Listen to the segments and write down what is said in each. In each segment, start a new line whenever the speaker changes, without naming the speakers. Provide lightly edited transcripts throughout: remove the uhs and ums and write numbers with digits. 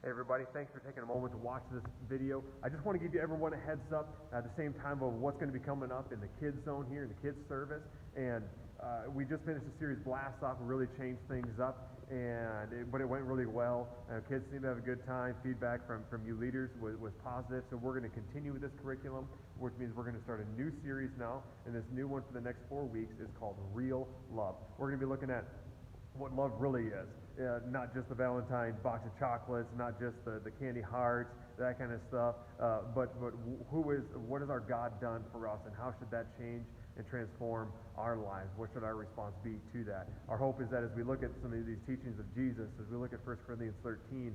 Hey everybody, thanks for taking a moment to watch this video. I just want to give you everyone a heads up at the same time of what's going to be coming up in the KidZone here in the kids service. And we just finished the series Blast Off and really changed things up, but it went really well. Kids seem to have a good time. Feedback from you leaders was positive. So we're going to continue with this curriculum, which means we're going to start a new series now. And this new one for the next 4 weeks is called Real Love. We're going to be looking at what love really is. Not just the Valentine box of chocolates, not just the candy hearts, that kind of stuff, but what has our God done for us, and how should that change and transform our lives? What should our response be to that? Our hope is that as we look at some of these teachings of Jesus, as we look at 1 Corinthians 13,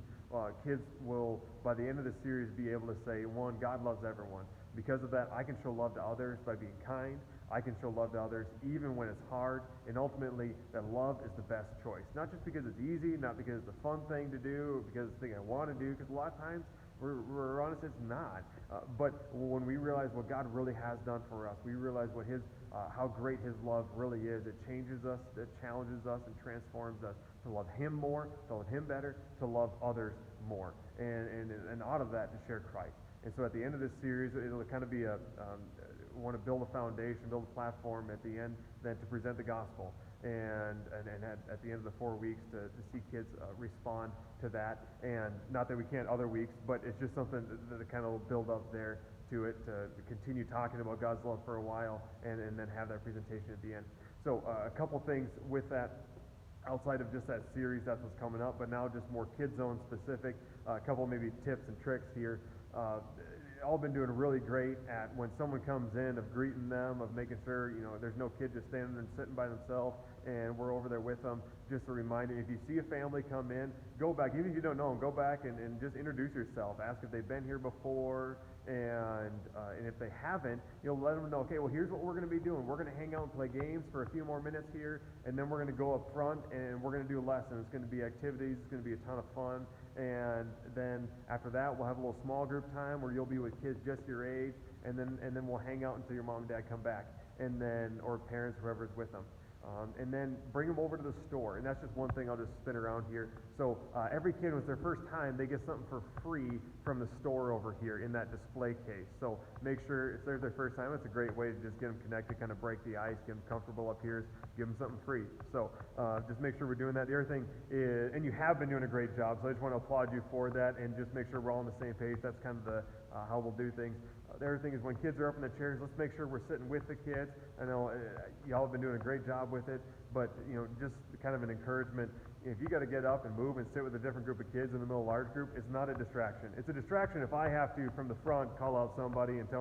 kids will, by the end of the series, be able to say, one, God loves everyone. Because of that, I can show love to others by being kind. I can show love to others even when it's hard, and ultimately that love is the best choice. Not just because it's easy, not because it's a fun thing to do, or because it's the thing I want to do, because a lot of times we're honest, it's not. But when we realize what God really has done for us, we realize what how great His love really is. It changes us, it challenges us, and transforms us to love Him more, to love Him better, to love others more, and out of that to share Christ. And so at the end of this series, it'll kind of be want to build a foundation, build a platform at the end, then to present the gospel. And at the end of the 4 weeks to see kids respond to that. And not that we can't other weeks, but it's just something that kind of will build up there to it, to continue talking about God's love for a while, and then have that presentation at the end. So a couple things with that. Outside of just that series, that's what's coming up, but now just more KidZone specific, a couple maybe tips and tricks here. All been doing really great at when someone comes in, of greeting them, of making sure there's no kid just standing and sitting by themselves, and we're over there with them. Just a reminder, if you see a family come in, go back, even if you don't know them, go back and just introduce yourself. Ask if they've been here before, and if they haven't, let them know, okay, well, here's what we're going to be doing. We're going to hang out and play games for a few more minutes here, and then we're going to go up front and we're going to do a lesson. It's going to be activities. It's going to be a ton of fun. And then after that, we'll have a little small group time where you'll be with kids just your age, and then we'll hang out until your mom and dad come back, and then, or parents, whoever's with them. And then bring them over to the store. And that's just one thing I'll just spin around here. So every kid, when it's their first time, they get something for free from the store over here in that display case. So make sure, if they're their first time, it's a great way to just get them connected, kind of break the ice, get them comfortable up here, give them something free. So just make sure we're doing that. The other thing is, and you have been doing a great job, so I just want to applaud you for that, and just make sure we're all on the same page. That's kind of how we'll do things. The other thing is, when kids are up in the chairs, let's make sure we're sitting with the kids. I know y'all have been doing a great job with it, but just kind of an encouragement. If you got to get up and move and sit with a different group of kids in the middle of a large group, it's not a distraction. It's a distraction if I have to, from the front, call out somebody and tell them